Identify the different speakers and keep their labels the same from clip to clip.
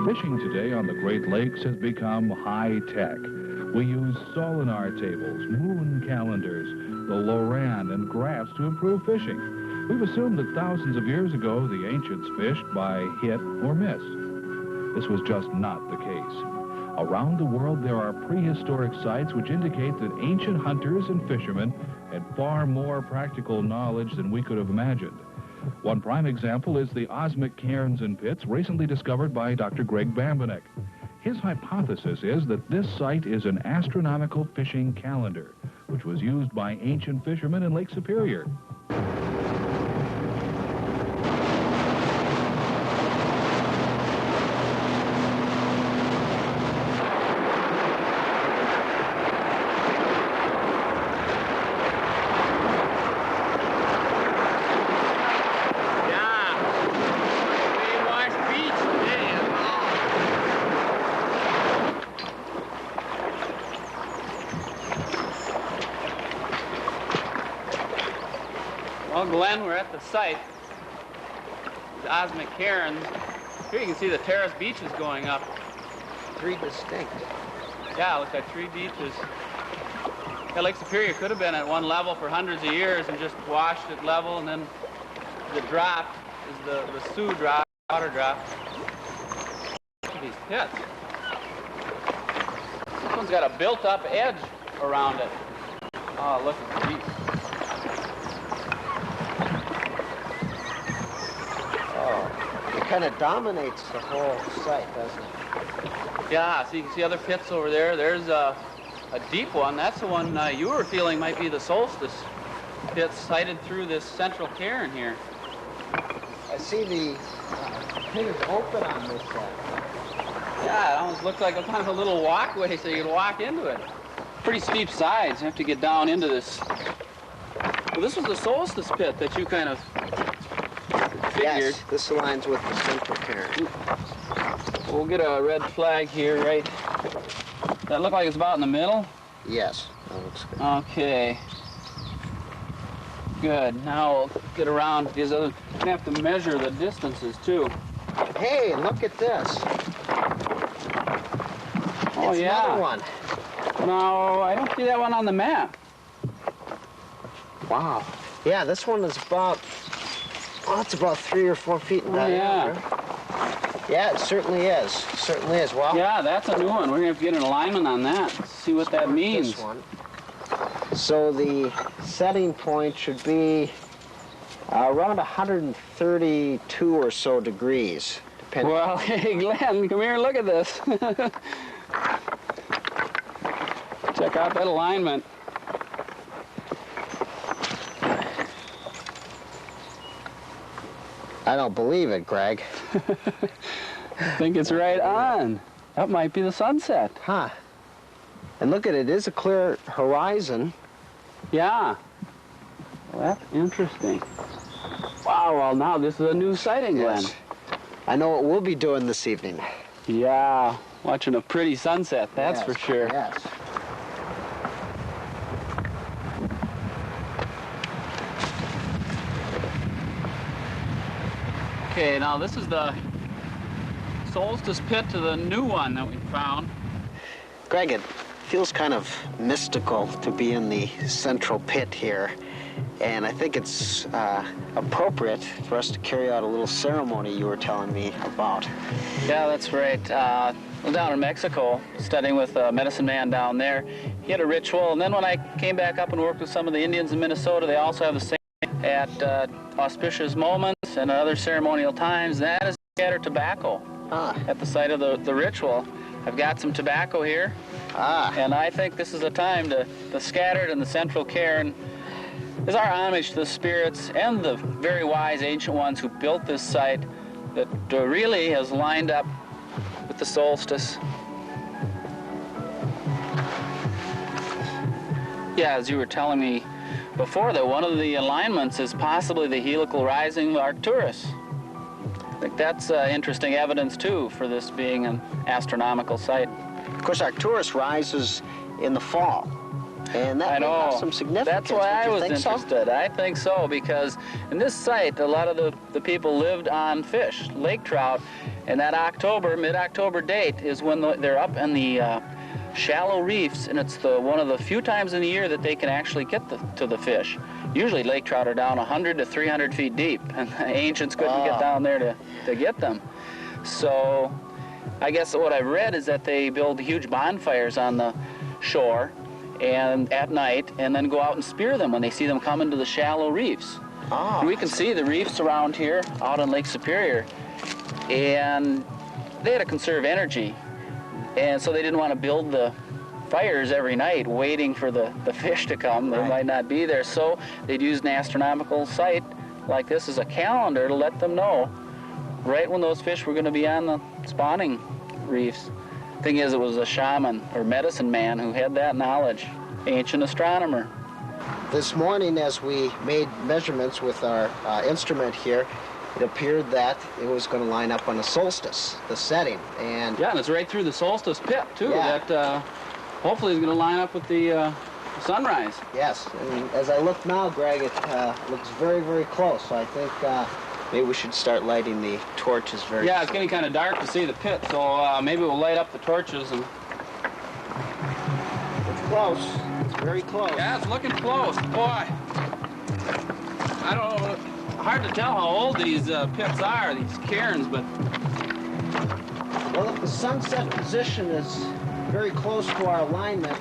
Speaker 1: Fishing today on the Great Lakes has become high-tech. We use sonar tables, moon calendars, the Loran, and graphs to improve fishing. We've assumed that thousands of years ago, the ancients fished by hit or miss. This was just not the case. Around the world, there are prehistoric sites which indicate that ancient hunters and fishermen had far more practical knowledge than we could have imagined. One prime example is the Osmic Cairns and Pits, recently discovered by Dr. Greg Bambanek. His hypothesis is that this site is an astronomical fishing calendar, which was used by ancient fishermen in Lake Superior.
Speaker 2: Well, Glenn, we're at the site, the Osmic Cairns. Here you can see the terrace beaches going up.
Speaker 3: Three distinct.
Speaker 2: Yeah, it looks like three beaches. Yeah, Lake Superior could have been at one level for hundreds of years and just washed it level, and then the drop is the Sioux drop, water drop. Look at these pits. This one's got a built-up edge around it. Oh, look at these.
Speaker 3: It kind of dominates the whole site, doesn't it?
Speaker 2: Yeah, so you can see other pits over there. There's a deep one. That's the one you were feeling might be the Solstice pit sighted through this central cairn here.
Speaker 3: I see the pit is open on this side.
Speaker 2: Yeah, it almost looks like a kind of a little walkway so you can walk into it. Pretty steep sides. You have to get down into this. Well, this was the Solstice pit that you kind of figured.
Speaker 3: Yes, this aligns with the central cairn.
Speaker 2: We'll get a red flag here, right? That look like it's about in the middle?
Speaker 3: Yes, that looks good.
Speaker 2: Okay. Good. Now we'll get around these other. We have to measure the distances too.
Speaker 3: Hey, look at this.
Speaker 2: Oh,
Speaker 3: it's
Speaker 2: yeah.
Speaker 3: Another one.
Speaker 2: No, I don't see that one on the map.
Speaker 3: Wow. Yeah, this one is about. Oh, it's about 3 or 4 feet in diameter. Yeah, it certainly is. Certainly is. Well.
Speaker 2: Yeah, that's a new one. We're gonna have to get an alignment on that. See what that means.
Speaker 3: This one. So the setting point should be around 132 or so degrees, depending.
Speaker 2: Well, hey, Glenn, come here and look at this. Check out that alignment.
Speaker 3: I don't believe it, Greg.
Speaker 2: I think it's right on. That might be the sunset.
Speaker 3: Huh. And look at it, it is a clear horizon.
Speaker 2: Yeah. Well, that's interesting. Wow, well, now this is a new sighting, Glenn.
Speaker 3: Yes. I know what we'll be doing this evening.
Speaker 2: Yeah, watching a pretty sunset, that's for sure.
Speaker 3: Yes.
Speaker 2: Okay, now this is the Solstice pit to the new one that we found.
Speaker 3: Greg, it feels kind of mystical to be in the central pit here, and I think it's appropriate for us to carry out a little ceremony you were telling me about.
Speaker 2: Yeah, that's right. I was down in Mexico studying with a medicine man down there. He had a ritual, and then when I came back up and worked with some of the Indians in Minnesota, they also have the same at auspicious moments and other ceremonial times. That is scatter tobacco at the site of the ritual. I've got some tobacco here, and I think this is a time to scatter it in the central cairn. Is our homage to the spirits and the very wise ancient ones who built this site that really has lined up with the solstice. Yeah, as you were telling me before, that one of the alignments is possibly the helical rising of Arcturus. I think that's interesting evidence, too, for this being an astronomical site.
Speaker 3: Of course, Arcturus rises in the fall. And that
Speaker 2: I
Speaker 3: may
Speaker 2: know.
Speaker 3: have some significance.
Speaker 2: That's why I
Speaker 3: Don't
Speaker 2: was
Speaker 3: you think so?
Speaker 2: interested. I think so, because in this site, a lot of the people lived on fish, lake trout, and that October, mid-October date is when they're up in the shallow reefs, and it's one of the few times in the year that they can actually get to the fish. Usually lake trout are down 100 to 300 feet deep, and the ancients couldn't get down there to get them. So I guess what I've read is that they build huge bonfires on the shore and at night, and then go out and spear them when they see them come into the shallow reefs. And we can see the reefs around here out on Lake Superior, and they had to conserve energy, and so they didn't want to build the fires every night waiting for the fish to come. They might not be there, so they'd use an astronomical site like this as a calendar to let them know right when those fish were going to be on the spawning reefs. Thing is, it was a shaman or medicine man who had that knowledge, ancient astronomer.
Speaker 3: This morning, as we made measurements with our instrument here, it appeared that it was going to line up on the solstice, the setting. And
Speaker 2: yeah, and it's right through the Solstice pit, too.
Speaker 3: Yeah.
Speaker 2: That hopefully is going to line up with the sunrise.
Speaker 3: yes, and as I look now, Greg, it looks very, very close. So I think maybe we should start lighting the torches very
Speaker 2: Yeah, it's getting kind of dark to see the pit, so maybe we'll light up the torches. And
Speaker 3: It's close. It's very close.
Speaker 2: yeah, it's looking close. Boy, I don't know. Hard to tell how old these pits are, these cairns, but
Speaker 3: Well, if the sunset position is very close to our alignment,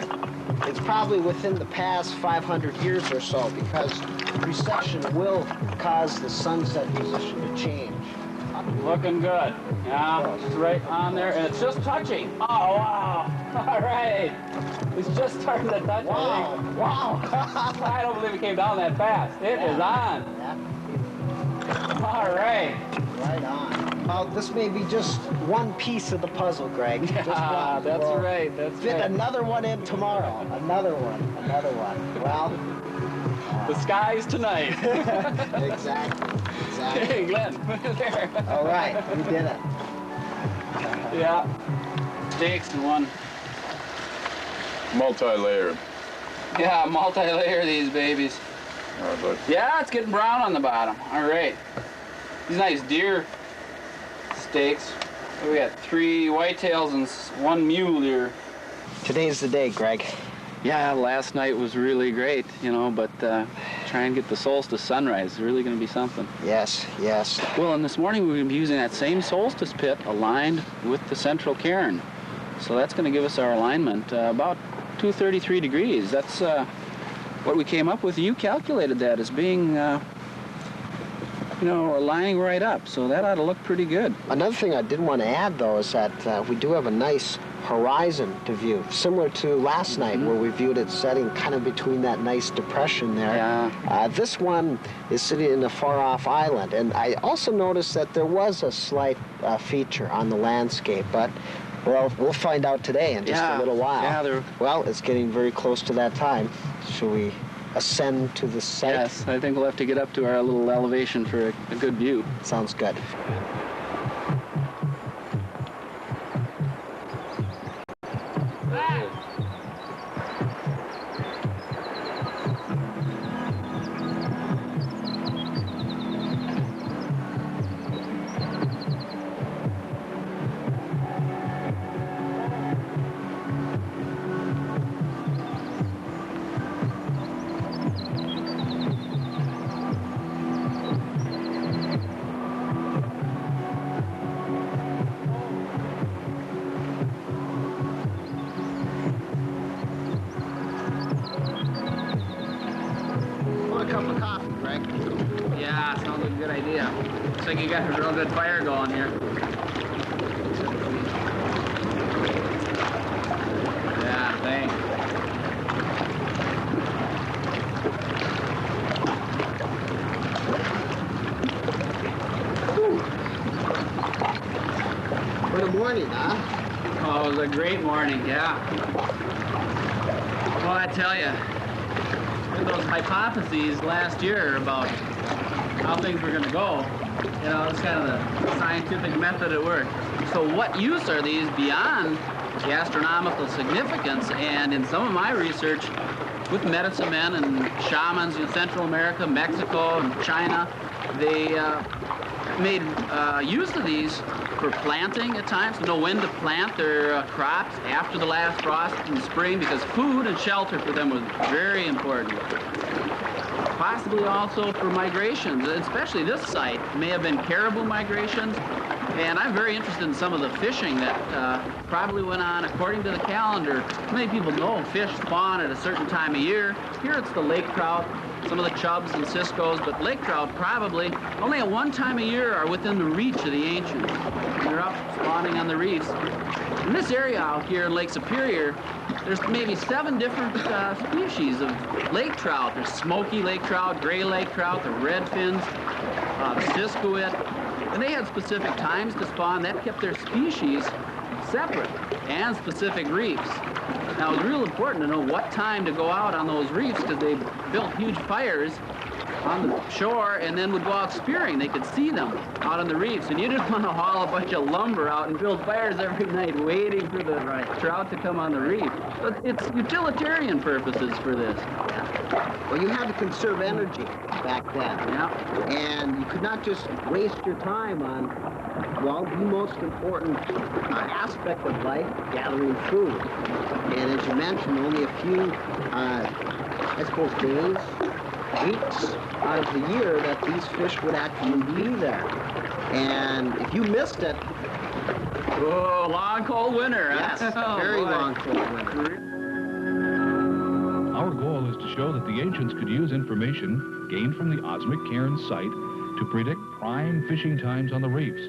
Speaker 3: it's probably within the past 500 years or so, because precession will cause the sunset position to change.
Speaker 2: looking good. Yeah, it's right on there, and it's just touching. Oh, wow. All right. It's just starting to touch.
Speaker 3: Wow. Wow.
Speaker 2: I don't believe it came down that fast. It is on.
Speaker 3: Yeah,
Speaker 2: All right.
Speaker 3: right on. Well, this may be just one piece of the puzzle, Greg. Just
Speaker 2: Yeah,
Speaker 3: one.
Speaker 2: that's
Speaker 3: We'll
Speaker 2: right. That's
Speaker 3: fit
Speaker 2: right.
Speaker 3: another one in tomorrow. Another one. Another one. Well,
Speaker 2: The skies tonight.
Speaker 3: exactly. Exactly.
Speaker 2: Hey, Glenn. There.
Speaker 3: All right, we did it.
Speaker 2: Yeah. Stakes and one.
Speaker 4: Multi-layered.
Speaker 2: Yeah, multi-layer these babies.
Speaker 4: But
Speaker 2: Yeah, it's getting brown on the bottom. All right. These nice deer steaks. We got 3 whitetails and 1 mule deer.
Speaker 3: Today's the day, Greg.
Speaker 2: Yeah, last night was really great, you know, but try and get the solstice sunrise is really going to be something.
Speaker 3: Yes, yes.
Speaker 2: Well, and this morning we're going to be using that same solstice pit aligned with the central cairn. So that's going to give us our alignment about 233 degrees. That's what we came up with. You calculated that as being, you know, aligning right up. So that ought to look pretty good.
Speaker 3: Another thing I did want to add, though, is that we do have a nice horizon to view, similar to last night where we viewed it setting kind of between that nice depression there.
Speaker 2: Yeah.
Speaker 3: This one is sitting in a far-off island, and I also noticed that there was a slight feature on the landscape, but well, we'll find out today in just a little while.
Speaker 2: Yeah,
Speaker 3: well, it's getting very close to that time. Should we ascend to the site?
Speaker 2: yes, I think we'll have to get up to our little elevation for a good view.
Speaker 3: Sounds good. Want a cup of coffee, Greg?
Speaker 2: Yeah, sounds like a good idea. Looks like you got a real good fire going here. Yeah, thanks.
Speaker 3: What a morning, huh?
Speaker 2: Oh, it was a great morning, yeah. Well, I tell you, those hypotheses last year about how things were going to go, you know, it's kind of the scientific method at work. So what use are these beyond the astronomical significance? And in some of my research, with medicine men and shamans in Central America, Mexico, and China. They made use of these for planting at times, to know when to plant their crops after the last frost in the spring, because food and shelter for them was very important. Possibly also for migrations, especially this site may have been caribou migrations, and I'm very interested in some of the fishing that probably went on according to the calendar. Many people know fish spawn at a certain time of year. Here it's the lake trout, some of the chubs and ciscos, but lake trout probably only at one time a year are within the reach of the ancients. They're up spawning on the reefs. In this area out here in Lake Superior, there's maybe 7 different species of lake trout. There's smoky lake trout, gray lake trout, the redfins, ciscoid, and they had specific times to spawn. That kept their species separate and specific reefs. Now, it was real important to know what time to go out on those reefs, because they built huge fires on the shore and then would go out spearing. They could see them out on the reefs, and you didn't want to haul a bunch of lumber out and build fires every night waiting for the trout to come on the reef. But it's utilitarian purposes for this.
Speaker 3: Well, you had to conserve energy back then.
Speaker 2: Yeah.
Speaker 3: And you could not just waste your time on, well, the most important aspect of life, gathering food. And as you mentioned, only a few, I suppose, days, weeks out of the year that these fish would actually be there. And if you missed it...
Speaker 2: Oh, long, cold winter.
Speaker 3: Yes,
Speaker 2: Oh,
Speaker 3: very
Speaker 2: boy.
Speaker 3: long, cold winter.
Speaker 1: Our goal is to show that the ancients could use information gained from the Osmic Cairns site to predict prime fishing times on the reefs.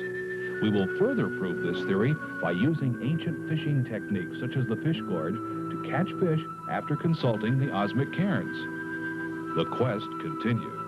Speaker 1: We will further prove this theory by using ancient fishing techniques such as the fish gorge to catch fish after consulting the Osmic Cairns. The quest continues.